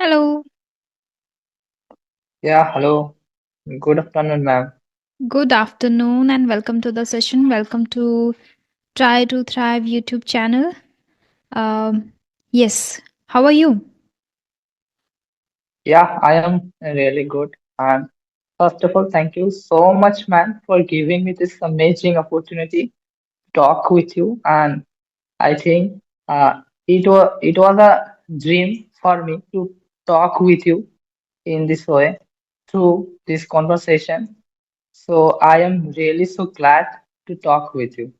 Hello, Yeah, hello. Good afternoon, ma'am. good afternoon, and welcome to the session. Welcome to Try to Thrive YouTube channel. Yes, how are you? Yeah, I am really good. And first of all, thank you so much, ma'am, for giving me this amazing opportunity to talk with you. And I think it was a dream for me to talk with you in this way through this conversation. So I am really so glad to talk with you.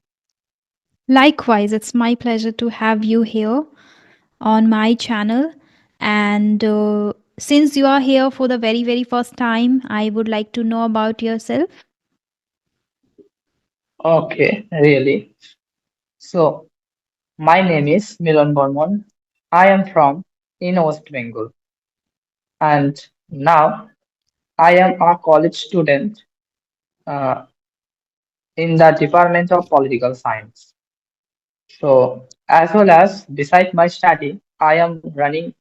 Likewise, it's my pleasure to have you here on my channel. And since you are here for the very first time, I would like to know about yourself. Okay, really. So my name is Milan Bormon. I am from in West Bengal, and now I am a college student uh, in the Department of Political Science. So, as well as beside my study, I am running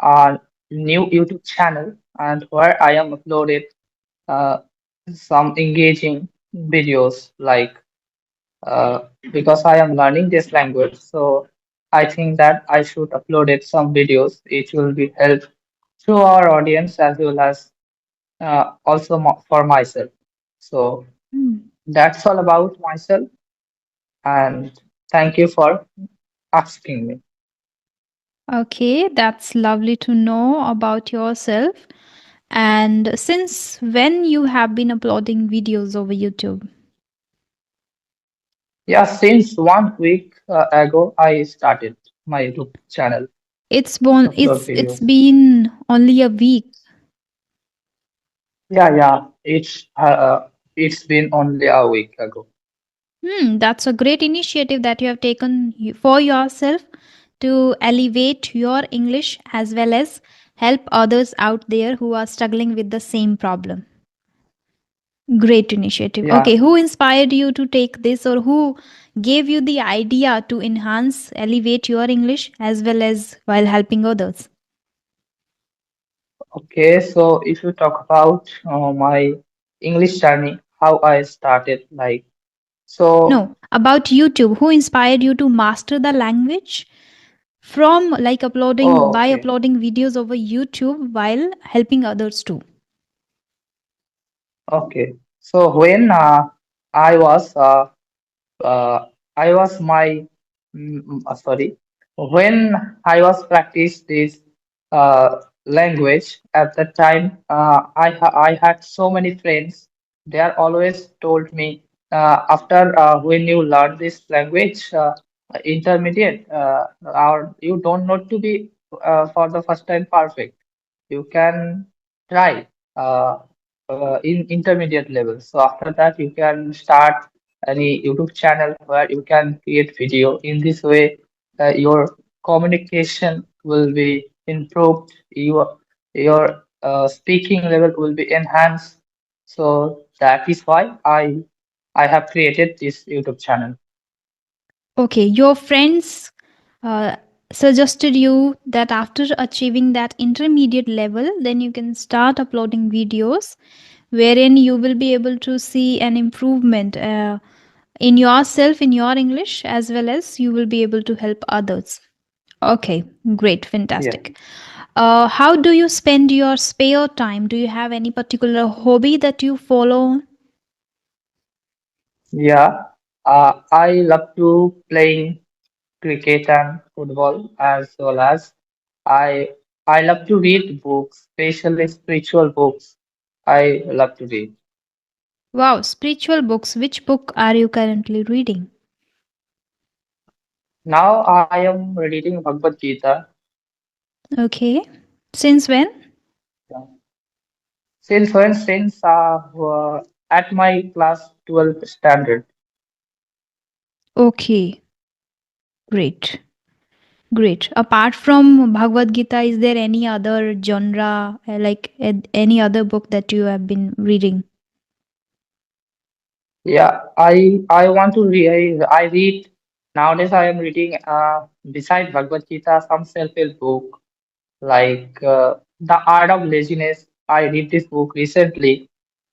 a new YouTube channel and where I am uploaded uh, some engaging videos like because I am learning this language, so I think that I should upload it some videos. It will be help to our audience as well as also for myself. So Hmm. that's all about myself, and thank you for asking me. Okay, that's lovely to know about yourself. And since when you have been uploading videos over YouTube? Yeah, since 1 week ago, I started my YouTube channel to upload It's videos. been only a week. Yeah, it's been only a week ago. That's a great initiative that you have taken for yourself to elevate your English as well as help others out there who are struggling with the same problem. Great initiative. Yeah. Okay, who inspired you to take this, or who gave you the idea to enhance, elevate your English as well as while helping others? Okay, so if you talk about my English journey, how I started, like, so, No, about YouTube. Who inspired you to master the language from like oh, uploading by okay, uploading videos over YouTube while helping others too? okay. So when I was uh, I was my sorry, when I was practice this language at that time, I had so many friends. They are always told me after when you learn this language, intermediate, or you don't need to be for the first time perfect. You can try in intermediate level. So after that, you can start any YouTube channel where you can create video. In this way, your communication will be improved. Your speaking level will be enhanced. So that is why I have created this YouTube channel. Okay, your friends uh, suggested you that after achieving that intermediate level, then you can start uploading videos wherein you will be able to see an improvement in yourself, in your English, as well as you will be able to help others. Okay, great, Yeah. fantastic. How do you spend your spare time? Do you have any particular hobby that you follow? Yeah. I love to playing cricket and football as well as I I love to read books, especially spiritual books. I love to read. Wow, spiritual books. Which book are you currently reading? Now I am reading Bhagavad Gita. Okay. Since when? Yeah. Since when? Since at my class 12 standard. Okay, great. Great. Apart from Bhagavad Gita, is there any other genre, any other book that you have been reading? Yeah, I want to read. I read nowadays. I am reading beside Bhagavad Gita some self-help book. like The Art of Laziness. I read this book recently,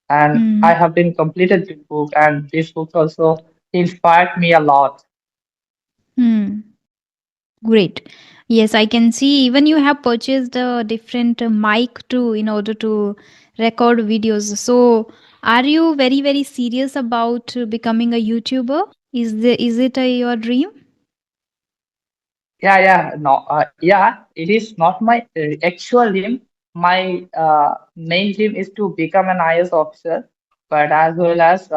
and I Hmm. have been completed this book, and this book also inspired me a lot. Hmm. Great. Yes, I can see even you have purchased a different mic too in order to record videos. So, are you very very serious about becoming a YouTuber? Is it your dream? Yeah, it is not my actual dream. My main dream is to become an IS officer, but as well as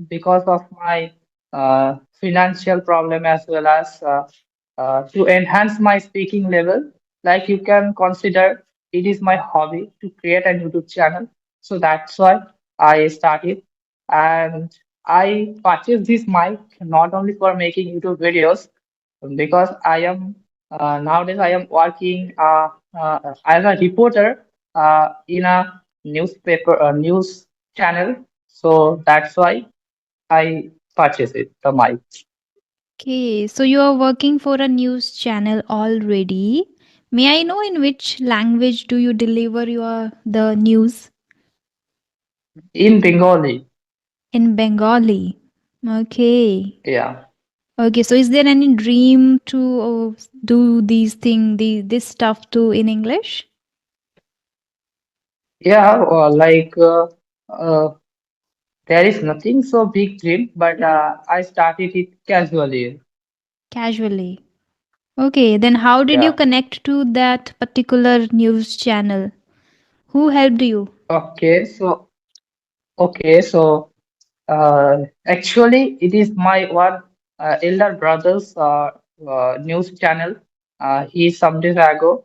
because of my financial problem, as well as to enhance my speaking level, like you can consider it is my hobby to create a YouTube channel. So that's why I started, and I purchased this mic not only for making YouTube videos, because I am nowadays I am working as a reporter in a newspaper news channel. So that's why I purchased it, the mic. Okay, so you are working for a news channel already. May I know in which language do you deliver your the news? In Bengali. In Bengali. Okay. Yeah, Okay, so is there any dream to do these this stuff too in English? yeah, uh, there is nothing so big dream, but I started it casually. Casually. Okay, then how did you Yeah. connect to that particular news channel? Who helped you? Okay, so okay, so actually, it is my one elder brother's news channel. He some days ago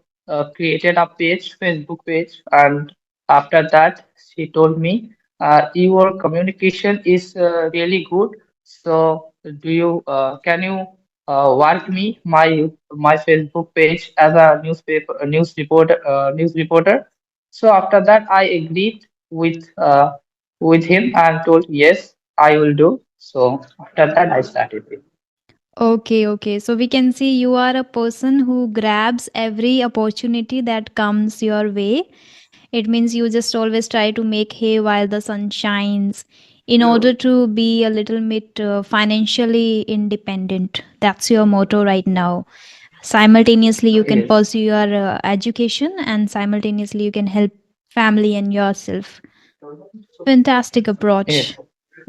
created a page, Facebook page, and after that, he told me, your communication is really good. So, do you can you work me my Facebook page as a news reporter? So after that, I agreed with him and told, yes, I will do. So after that, I started it. Okay, okay. So we can see you are a person who grabs every opportunity that comes your way. It means you just always try to make hay while the sun shines in order to be a little bit financially independent. That's your motto right now. Simultaneously, you can Yes, pursue your education and simultaneously, you can help family and yourself. Fantastic yes. approach.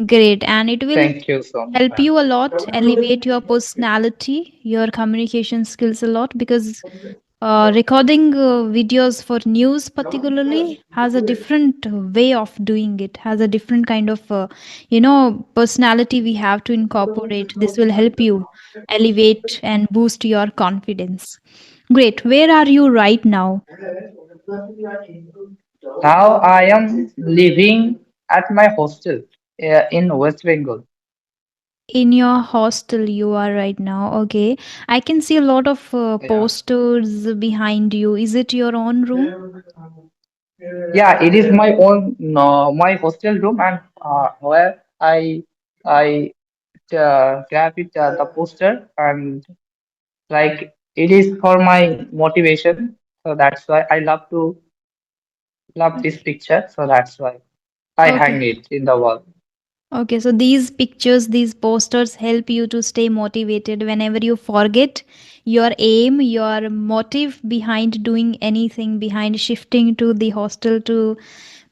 Great. And it will Thank you so much, help ma'am. you a lot, elevate your personality, your communication skills a lot because recording videos for news particularly has a different way of doing it, has a different kind of personality we have to incorporate. This will help you elevate and boost your confidence. Great. Where are you right now? Now I am living at my hostel in West Bengal. In your hostel you are right now. Okay, I can see a lot of Yeah. posters behind you. Is it your own room? Yeah, it is my own no, my hostel room, and where I grab it the poster, and like it is for my motivation. So that's why I love this Okay. picture. So that's why I hang Okay. it in the wall. Okay, so these pictures, these posters help you to stay motivated whenever you forget your aim, your motive behind doing anything, behind shifting to the hostel, to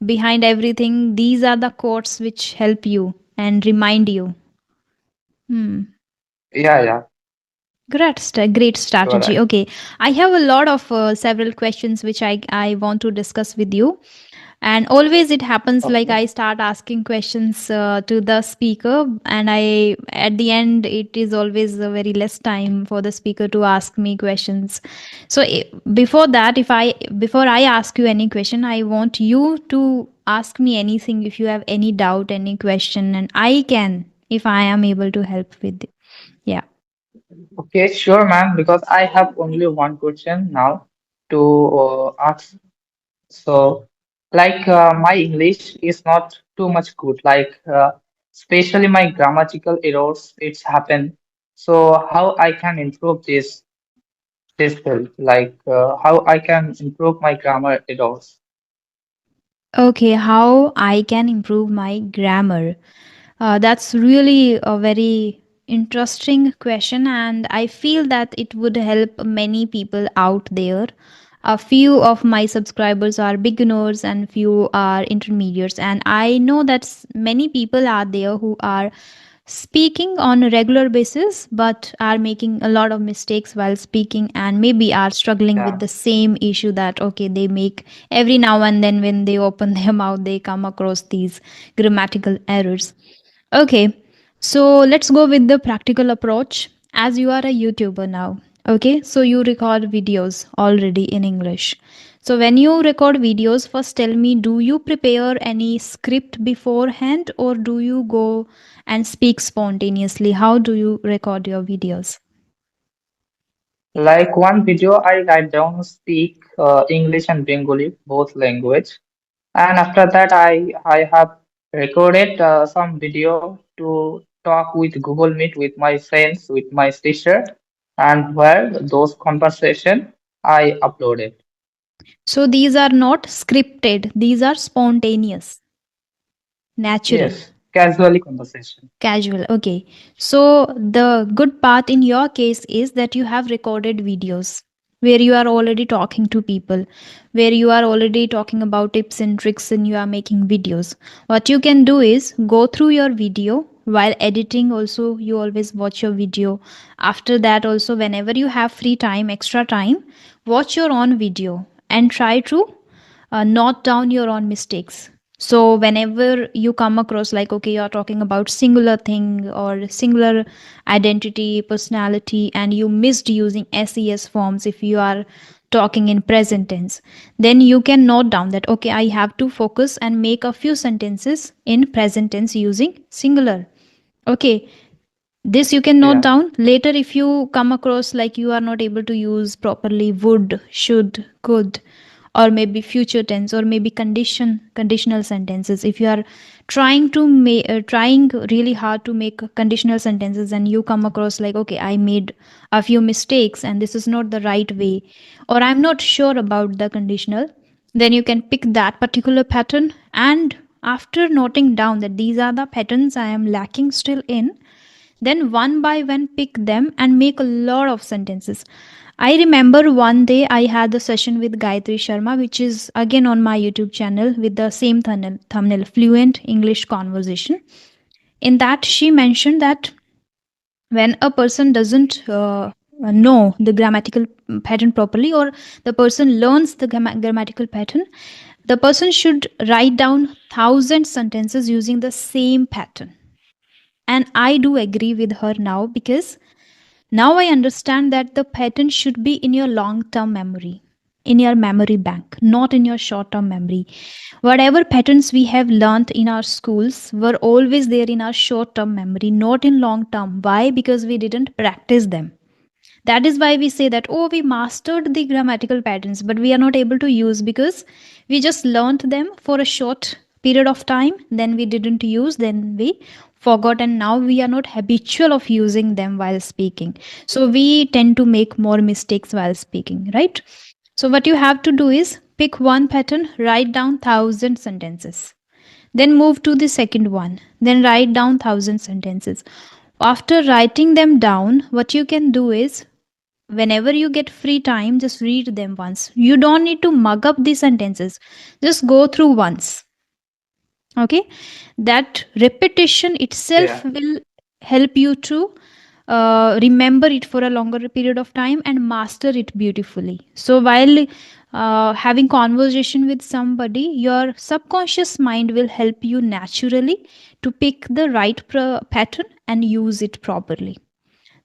behind everything. These are the quotes which help you and remind you. Hmm. Yeah, yeah, Great you're strategy. right. Okay, I have a lot of several questions which I want to discuss with you. And always it happens like Okay. I start asking questions to the speaker, and I at the end it is always a very less time for the speaker to ask me questions. So before that, if I before I ask you any question, I want you to ask me anything if you have any doubt, any question, and I can if I am able to help with it. Yeah. Okay, sure, ma'am. Because I have only one question now to ask. So, my English is not too much good. Especially my grammatical errors, it's happen. So, how I can improve this? this help, like how I can improve my grammar errors. Okay, how I can improve my grammar? That's really a very interesting question, and I feel that it would help many people out there. A few of my subscribers are beginners, and few are intermediates, and I know that many people are there who are speaking on a regular basis but are making a lot of mistakes while speaking, and maybe are struggling with Yeah. the same issue that okay, they make every now and then when they open their mouth they come across these grammatical errors. Okay, so let's go with the practical approach. As you are a YouTuber now, okay, so you record videos already in English. So when you record videos, first tell me, do you prepare any script beforehand or do you go and speak spontaneously? How do you record your videos? Like one video, I write down speak English and Bengali, both language, and after that, I have recorded some video to talk with Google Meet with my friends, with my sister, and where those conversation I uploaded. So these are not scripted, these are spontaneous, natural. Yes, casually conversation. Casual, okay. So the good part in your case is that you have recorded videos where you are already talking to people, where you are already talking about tips and tricks and you are making videos. What you can do is go through your video while editing, also, you always watch your video. After that, also, whenever you have free time, extra time, watch your own video and try to note down your own mistakes. So whenever you come across like okay, you're talking about singular thing or singular identity, personality, and you missed using ses forms, if you are talking in present tense, then you can note down that okay, I have to focus and make a few sentences in present tense using singular. Okay, this you can note Yeah, down later. If you come across like you are not able to use properly would, should, could, or maybe future tense, or maybe conditional sentences, if you are trying to trying really hard to make conditional sentences and you come across like okay, I made a few mistakes and this is not the right way, or I'm not sure about the conditional, then you can pick that particular pattern, and after noting down that these are the patterns I am lacking still in, then one by one pick them and make a lot of sentences. I remember one day I had a session with Gayatri Sharma, which is again on my YouTube channel with the same thumbnail, Fluent English Conversation. In that, she mentioned that when a person doesn't know the grammatical pattern properly, or the person learns the grammatical pattern, the person should write down 1,000 sentences using the same pattern. And I do agree with her now, because now I understand that the pattern should be in your long term memory, in your memory bank, not in your short term memory. Whatever patterns we have learned in our schools were always there in our short term memory, not in long term. Why? Because we didn't practice them. That is why we say that oh, we mastered the grammatical patterns, but we are not able to use because we just learnt them for a short period of time, then we didn't use, then we forgot, and now we are not habitual of using them while speaking. So we tend to make more mistakes while speaking, right? So what you have to do is pick one pattern, write down 1,000 sentences, then move to the second one, then write down 1,000 sentences. After writing them down, what you can do is whenever you get free time, just read them once. You don't need to mug up the sentences, just go through once. Okay, that repetition itself yeah, will help you to remember it for a longer period of time and master it beautifully. So while having conversation with somebody, your subconscious mind will help you naturally to pick the right pattern and use it properly.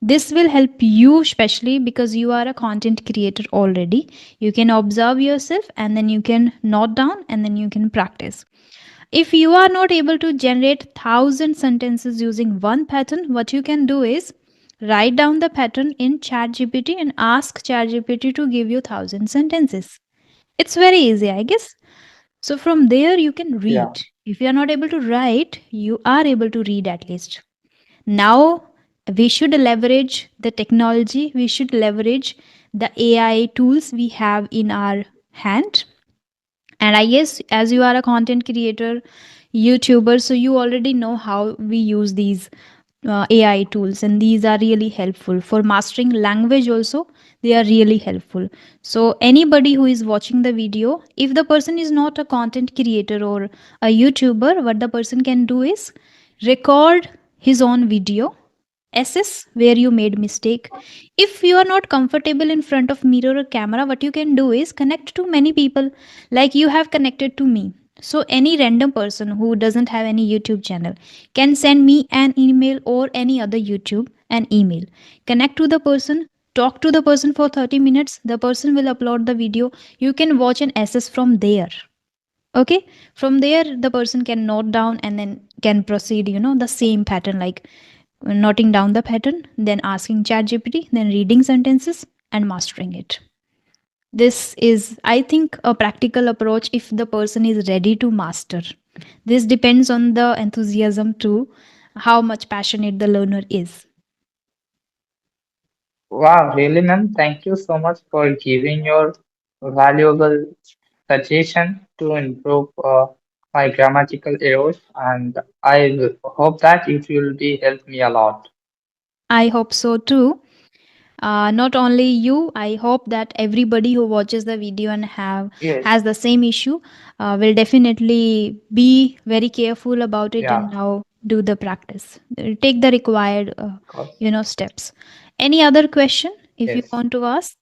This will help you, especially because you are a content creator already. You can observe yourself and then you can note down and then you can practice. If you are not able to generate 1,000 sentences using one pattern, what you can do is write down the pattern in ChatGPT and ask ChatGPT to give you 1,000 sentences. It's very easy, I guess. So from there, you can yeah, read. If you are not able to write, you are able to read at least. Now we should leverage the technology, we should leverage the AI tools we have in our hand. And I guess as you are a content creator, YouTuber, so you already know how we use these AI tools, and these are really helpful for mastering language. Also, they are really helpful. So, anybody who is watching the video, if the person is not a content creator or a YouTuber, what the person can do is record his own video, assess where you made mistake. If you are not comfortable in front of mirror or camera, what you can do is connect to many people, like you have connected to me. So any random person who doesn't have any YouTube channel can send me an email, or any other YouTube an email, connect to the person, talk to the person for 30 minutes, the person will upload the video, you can watch and assess from there. Okay, from there the person can note down and then can proceed, the same pattern, like noting down the pattern, then asking ChatGPT, then reading sentences and mastering it. This is, I think, a practical approach if the person is ready to master. This depends on the enthusiasm too, how much passionate the learner is. Wow, really, ma'am. Thank you so much for giving your valuable suggestion to improve my grammatical errors, and hope that it will be help me a lot. I hope so too. Not only you, I hope that everybody who watches the video and have Yes, has the same issue will definitely be very careful about it yeah, and now do the practice. Take the required of course. steps. Any other question if you Yes. want to ask?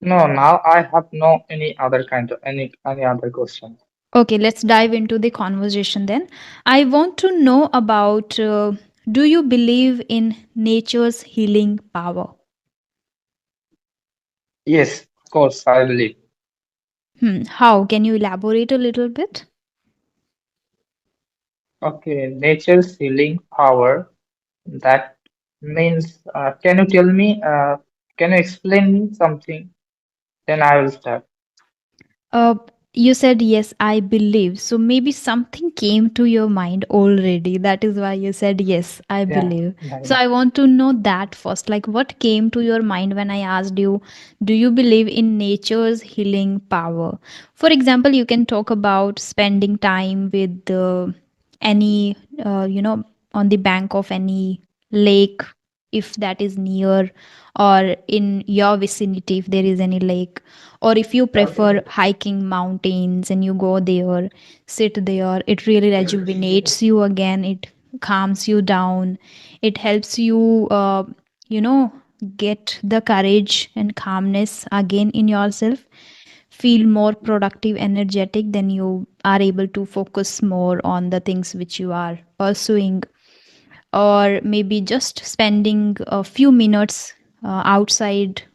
No, now I have no any other kind of any other question. Okay, let's dive into the conversation then. I want to know about, do you believe in nature's healing power? Yes, of course, I believe. How can you elaborate a little bit? Okay, nature's healing power. That means, can you tell me? Can you explain me something? Then I will start. Uh, you said yes, I believe. So maybe something came to your mind already. That is why you said yes, I Yeah, believe. yeah, So yeah. I want to know that first. Like, what came to your mind when I asked you, do you believe in nature's healing power? For example, you can talk about spending time with any, on the bank of any lake, if that is near, or in your vicinity, if there is any lake, or if you prefer hiking mountains and you go there, sit there, it really rejuvenates you again, it calms you down, it helps you you know get the courage and calmness again in yourself, feel more productive, energetic, then you are able to focus more on the things which you are pursuing. Or maybe just spending a few minutes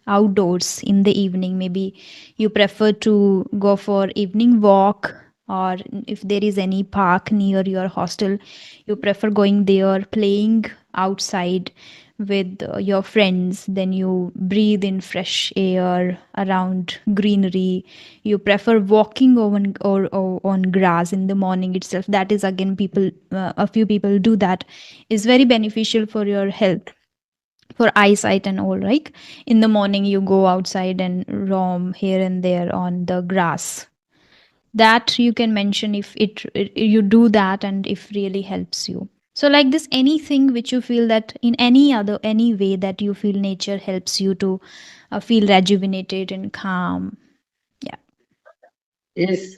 outdoors in the evening. Maybe you prefer to go for evening walk, or if there is any park near your hostel, you prefer going there, playing outside with your friends, then you breathe in fresh air around greenery, you prefer walking on or on grass in the morning itself. That is again, people, a few people do that, is very beneficial for your health, for eyesight and all, right? In the morning you go outside and roam here and there on the grass. That you can mention if you do that and if really helps you. So like this, anything which you feel that in any way that you feel nature helps you to feel rejuvenated and calm. Yeah. Yes,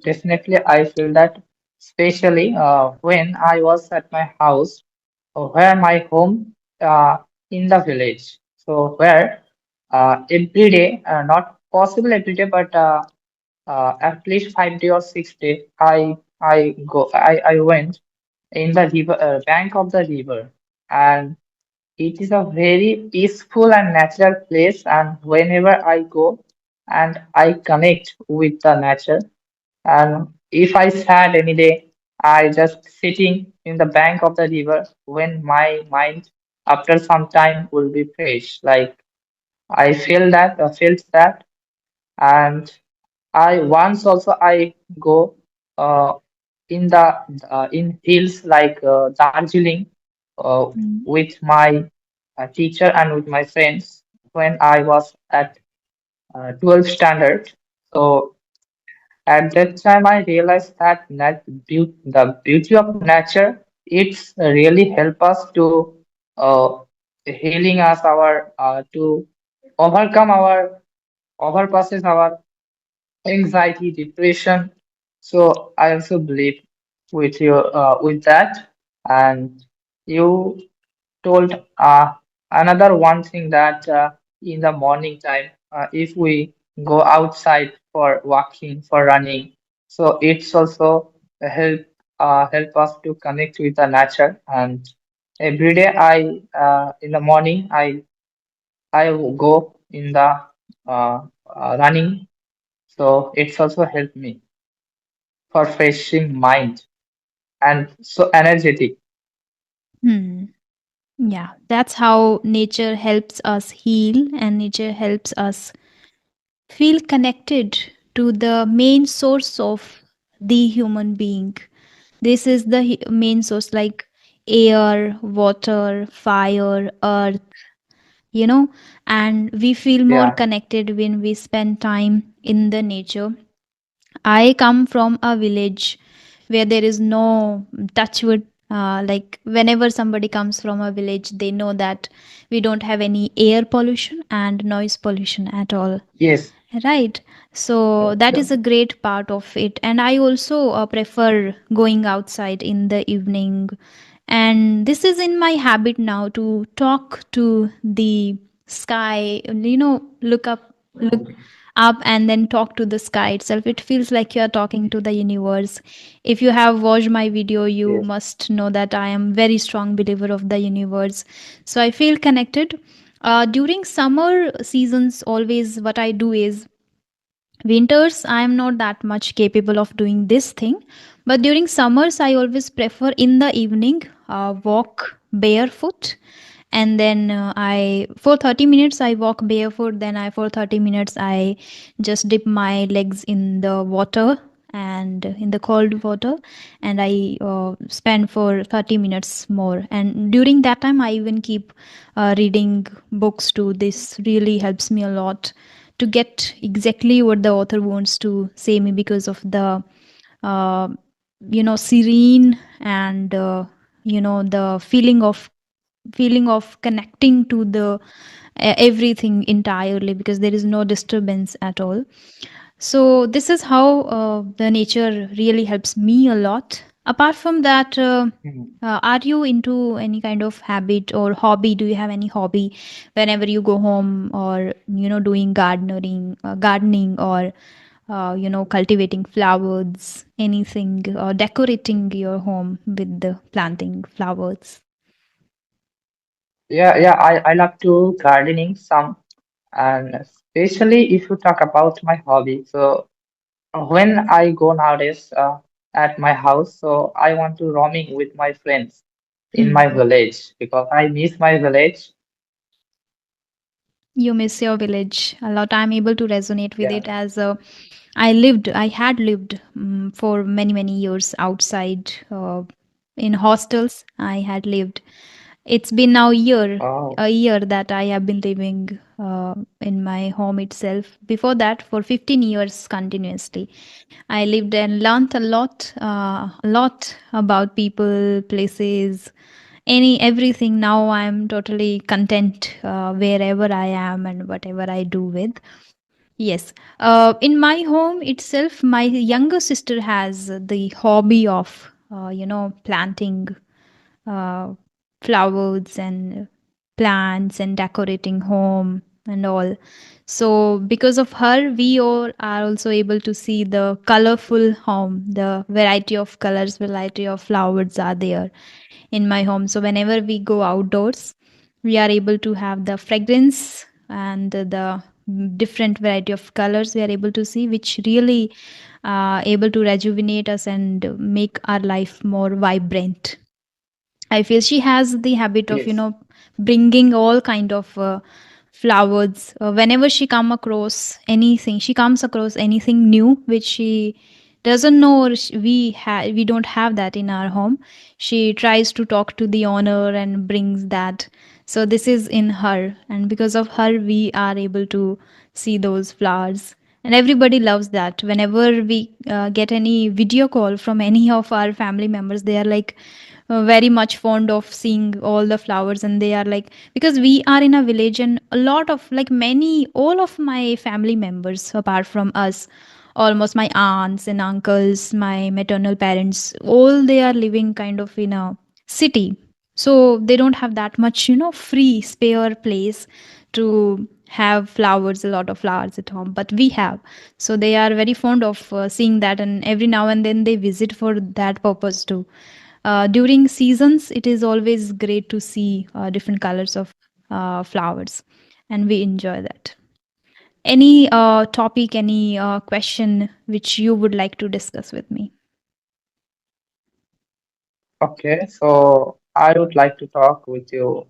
definitely. I feel that, especially when I was at my house, where my home in the village. So where every day, not possible every day, but at least 5 day or 6 day, I went in the river, bank of the river, and it is a very peaceful and natural place. And whenever I go and I connect with the nature, and if I sad any day, I just sitting in the bank of the river when my mind after some time will be fresh. Like I felt that, and I once also I go uh, in the in hills like Darjeeling uh, Mm. with my teacher and with my friends. when I was at 12th standard. So at that time, I realized that the beauty of nature, it's really help us to uh, healing us our to overcome our overpasses our anxiety, depression. So I also believe with you with that. And you told another one thing that in the morning time, if we go outside for walking, for running, so it's also help us to connect with the nature. And every day in the morning I will go in the running, so it's also helped me for freshing mind and so energetic. Hmm. Yeah, that's how nature helps us heal, and nature helps us feel connected to the main source of the human being. This is the main source, like air, water, fire, earth, you know, and we feel more Yeah. connected when we spend time in the nature. I come from a village where there is no touchwood. Like whenever somebody comes from a village, they know that we don't have any air pollution and noise pollution at all. Yes. Right. So that Sure. is a great part of it. And I also prefer going outside in the evening. And this is in my habit now to talk to the sky, look up and then talk to the sky itself. It feels like you are talking to the universe. If you have watched my video, you Yes. must know that I am very strong believer of the universe. So I feel connected. During summer seasons, always what I do is winters I am not that much capable of doing this thing, but during summers I always prefer in the evening walk barefoot, and then I for 30 minutes I walk barefoot, then I for 30 minutes I just dip my legs in the water, and in the cold water, and I spend for 30 minutes more, and during that time I even keep reading books too. This really helps me a lot to get exactly what the author wants to say me, because of the uh, serene and the feeling of connecting to the everything entirely, because there is no disturbance at all. So this is how the nature really helps me a lot. Apart from that, Mhm. are you into any kind of habit or hobby? Do you have any hobby whenever you go home, or doing gardening, or cultivating flowers, anything, or decorating your home with the planting flowers? Yeah, yeah, I love to gardening some, and especially if you talk about my hobby. So when I go nowadays at my house, so I want to roaming with my friends in my Hmm. village because I miss my village. You miss your village a lot. I'm able to resonate with Yeah. it, as I had lived for many, many years outside, in hostels. I had lived. It's been now Oh, a year that I have been living in my home itself. Before that, for 15 years continuously, I lived and learned a lot about people, places, everything. Now I'm totally content wherever I am and whatever I do with. Yes. In my home itself, my younger sister has the hobby of, planting uh, flowers and plants and decorating home and all. So because of her, we all are also able to see the colorful home, the variety of colors, variety of flowers are there in my home. So whenever we go outdoors, we are able to have the fragrance and the different variety of colors we are able to see, which really able to rejuvenate us and make our life more vibrant. I feel she has the habit of, yes. bringing all kind of flowers. Whenever she comes across anything new which she doesn't know, or we don't have that in our home. She tries to talk to the owner and brings that. So this is in her, and because of her we are able to see those flowers. And everybody loves that. Whenever we get any video call from any of our family members, they are like very much fond of seeing all the flowers. And they are like, because we are in a village, and a lot of, like, many, all of my family members apart from us, almost my aunts and uncles, my maternal parents, all they are living kind of in a city. So they don't have that much, free spare place to have flowers, a lot of flowers at home, but we have. So they are very fond of seeing that, and every now and then they visit for that purpose too. During seasons, it is always great to see different colors of flowers, and we enjoy that. Any topic, any question which you would like to discuss with me? Okay, so I would like to talk with you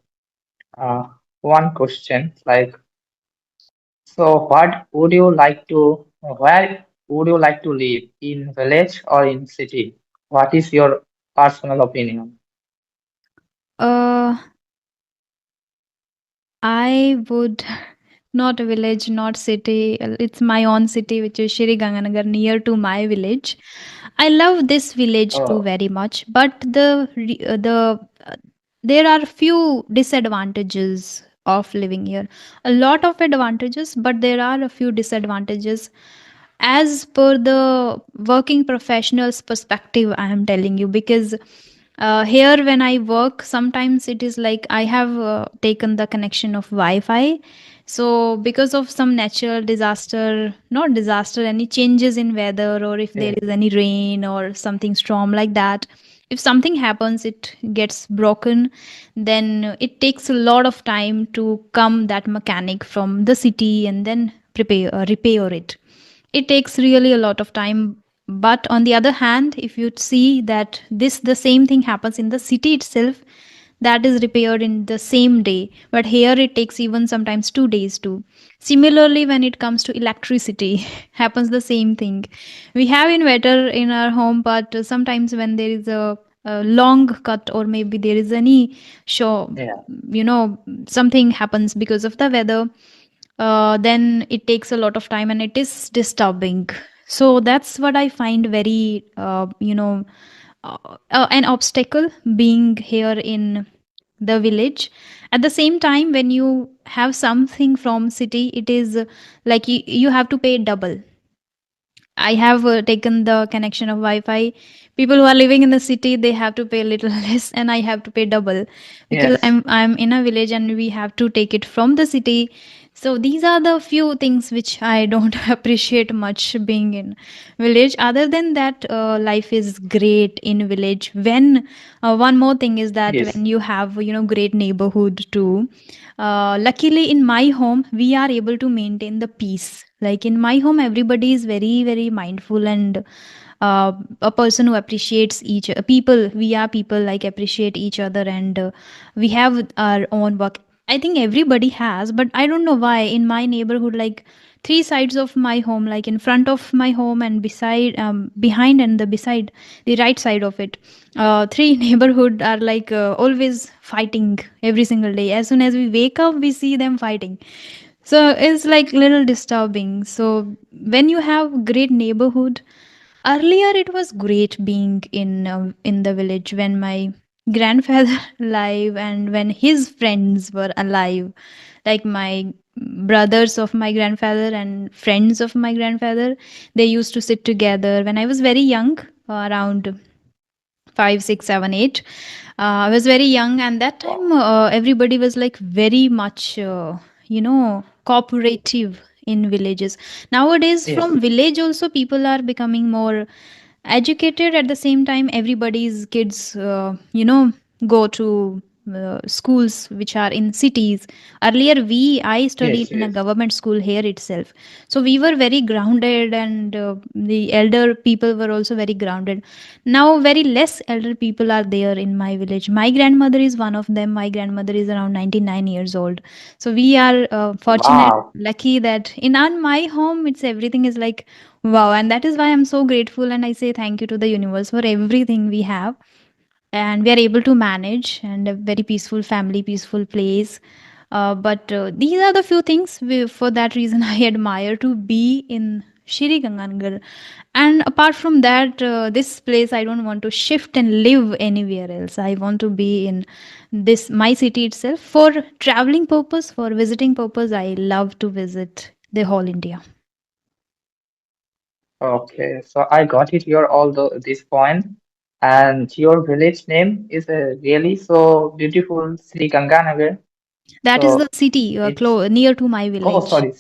uh, one question like, so what would you like to, where would you like to live, in village or in city? What is your personal opinion? Uh, I would not a village, not city. It's my own city, which is Shri Ganganagar, near to my village. I love this village too Oh, very much, but uh, there are few disadvantages of living here. A lot of advantages, but there are a few disadvantages. As per the working professional's perspective, I am telling you, because here when I work, sometimes it is like I have taken the connection of Wi-Fi. So because of some natural disaster, not disaster, any changes in weather, or if there yes, is any rain or something storm like that, if something happens, it gets broken, then it takes a lot of time to come that mechanic from the city and then repair it. It takes really a lot of time. But on the other hand, if you see that this the same thing happens in the city itself, that is repaired in the same day, but here it takes even sometimes 2 days too. Similarly, when it comes to electricity, happens the same thing. We have inverter in our home, but sometimes when there is a long cut, or maybe there is any show, yeah, you know something happens because of the weather, then it takes a lot of time and it is disturbing. So that's what I find very, an obstacle being here in the village. At the same time, when you have something from city, it is like you have to pay double. I have taken the connection of Wi-Fi. People who are living in the city, they have to pay a little less, and I have to pay double, because yes, I'm in a village and we have to take it from the city. So these are the few things which I don't appreciate much being in village. Other than that, life is great in village. When one more thing is that yes, when you have great neighborhood too. Luckily, in my home, we are able to maintain the peace. Like in my home, everybody is very, very mindful, and a person who appreciates people. We are people like appreciate each other, and we have our own work. I think everybody has, but I don't know why in my neighborhood, like three sides of my home, like in front of my home and beside, behind, and the beside, the right side of it, three neighborhood are like always fighting every single day. As soon as we wake up, we see them fighting. So it's like little disturbing. So when you have great neighborhood, earlier it was great being in the village when my grandfather alive, and when his friends were alive, like my brothers of my grandfather and friends of my grandfather. They used to sit together when I was very young, around 5, 6, 7, 8. I was very young, and that wow, time everybody was like very much, cooperative in villages. Nowadays, yes, from village also, people are becoming more educated. At the same time, everybody's kids, go to schools which are in cities. Earlier, I studied yes, in a yes. government school here itself. So we were very grounded, and the elder people were also very grounded. Now, very less elder people are there in my village. My grandmother is one of them. My grandmother is around 99 years old. So we are fortunate, Wow, lucky that in my home, it's everything is like wow. And that is why I'm so grateful, and I say thank you to the universe for everything we have. and we are able to manage, and a very peaceful family, peaceful place. But these are the few things for that reason I admire to be in Shri Ganganagar. And apart from that, this place I don't want to shift and live anywhere else. I want to be in this my city itself for traveling purpose, for visiting purpose. I love to visit the whole India. Okay, so I got it your all this point, and your village name is really so beautiful, Sri Ganganagar. That is the So city it's near to my oh village. sorry,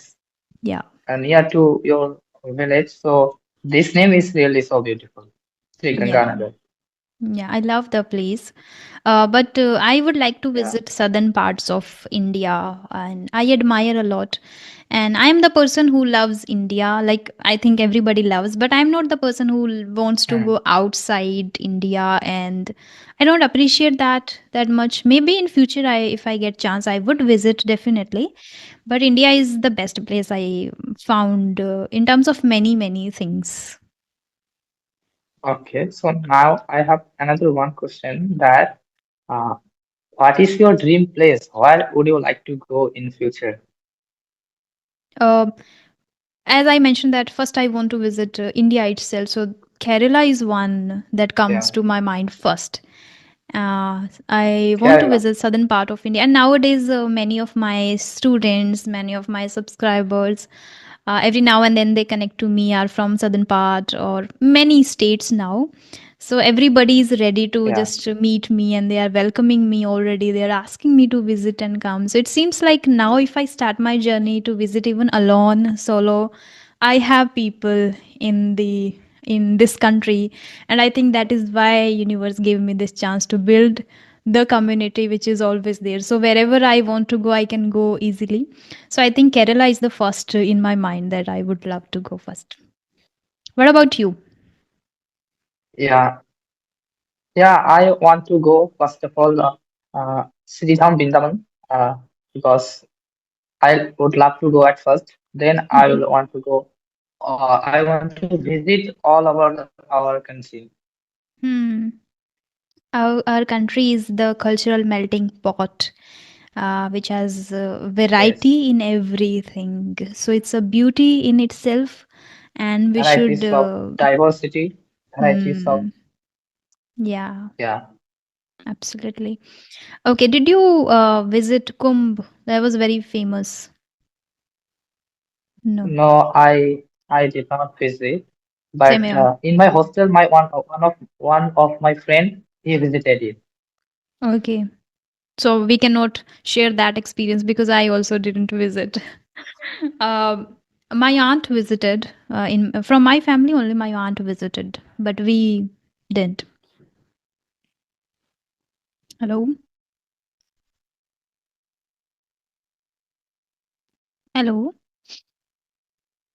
Yeah. near to your village. So this name is really so beautiful, Sri Yeah. Ganganagar. Yeah, I love the place. But I would like to Yeah. visit southern parts of India, and I admire a lot. And I am the person who loves India, like I think everybody loves, but I'm not the person who wants to Hmm. go outside India, and I don't appreciate that much. Maybe in future, if I get chance, I would visit definitely. But India is the best place I found in terms of many things. Okay, so now I have another one question that uh, what is your dream place? Where would you like to go in future? Uh, as I mentioned that first I want to visit India itself. So Kerala is one that Yeah, comes to my mind first. I want to Kerala. visit southern part of India, and nowadays many of my students, many of my subscribers, every now and then they connect to me are from southern part or many states now. So everybody is ready to Yeah, just meet me, and they are welcoming me already. They are asking me to visit and come. So it seems like now if I start my journey to visit even alone, solo, I have people in the in this country, and I think that is why universe gave me this chance to build the community which is always there. So wherever I want to go, I can go easily. So I think Kerala is the first in my mind that I would love to go first. What about you? yeah, yeah. I want to go first of all, Sri Dham Vrindavan, because I would love to go at first. Then I Mhm. will want to go. I want to visit all over our country. Hmm. Our country is the cultural melting pot, which has Yes, variety in everything. So it's a beauty in itself, and we should. varieties of diversity, varieties of Hmm. Yeah, yeah. absolutely. Okay, did you visit Kumbh? That was very famous. No, No, I did not visit, same but here. in my hostel, my one of my friend he visited it. Okay, so we cannot share that experience because I also didn't visit. um, my aunt visited in from my family only. My aunt visited, but we didn't. Hello, hello.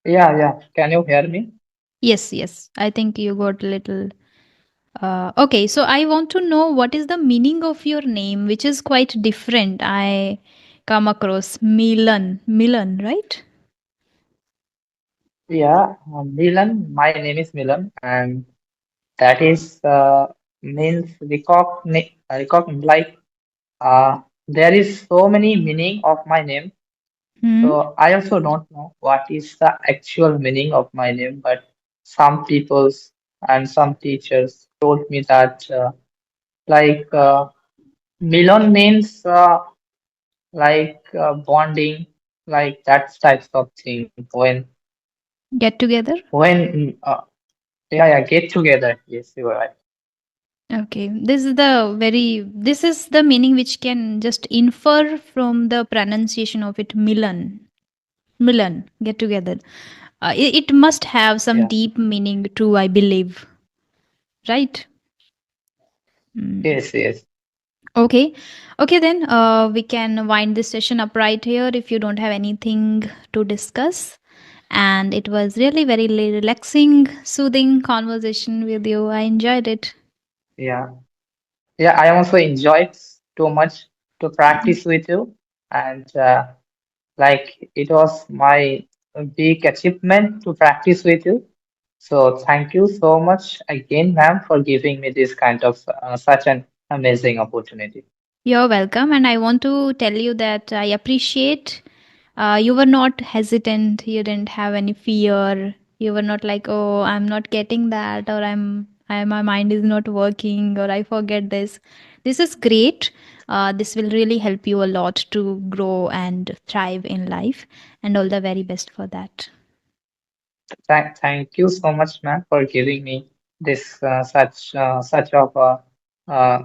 Yeah, yeah. Can you hear me? Yes, yes. I think you got a little. Okay, so I want to know what is the meaning of your name, which is quite different. I come across Milan, Milan, right? Yeah, Milan. My name is Milan, and that is means recogn like there is so many meaning of my name. Hmm. So I also don't know what is the actual meaning of my name, but some peoples and some teachers told me that like Milan means bonding, like that types of thing. Get together. When yeah, yeah, get together. Yes, you are right. Okay, this is the meaning which can just infer from the pronunciation of it. Milan, Milan, get together. It must have some Yeah. deep meaning too, I believe. Right? Mm. Yes, yes. Okay. Okay, then we can wind this session up right here if you don't have anything to discuss. And it was really very relaxing, soothing conversation with you. I enjoyed it. Yeah. Yeah, I also enjoyed too much to Mhm. practice with you, and like it was my big achievement to practice with you. So thank you so much again, ma'am, for giving me this kind of such an amazing opportunity. You're welcome. And I want to tell you that I appreciate you were not hesitant. You didn't have any fear. You were not like, oh, I'm not getting that, or my mind is not working, or I forget this. This is great. This will really help you a lot to grow and thrive in life. And all the very best for that. Thank you so much, ma'am, for giving me this such of uh,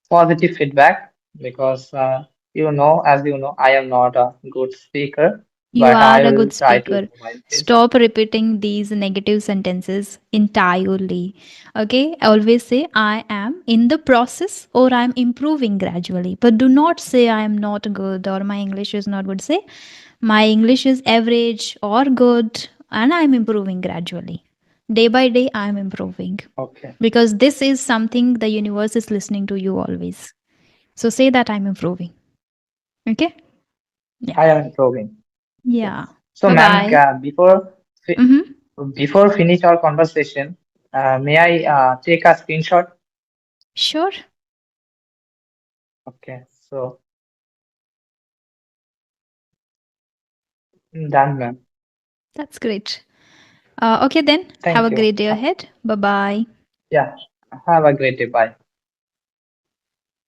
positive feedback because as you know, I am not a good speaker, You but are I a will good try to speaker. do my best. Stop repeating these negative sentences entirely. Okay? Always say, I am in the process or I'm improving gradually. But do not say, I am not good or my English is not good. Say, my English is average or good and I'm improving gradually. Day by day, I'm improving. Okay, Because this is something the universe is listening to you always. So say that I'm improving. Okay? Yeah. I am improving. Okay. Yeah. So, Bye ma'am, bye. fi- Mm-hmm. before finish our conversation, may I take a screenshot? Sure. Okay, so done, ma'am. That's great. Okay, then. Have Thank a you. great day ahead. Bye bye. Yeah, have a great day. Bye.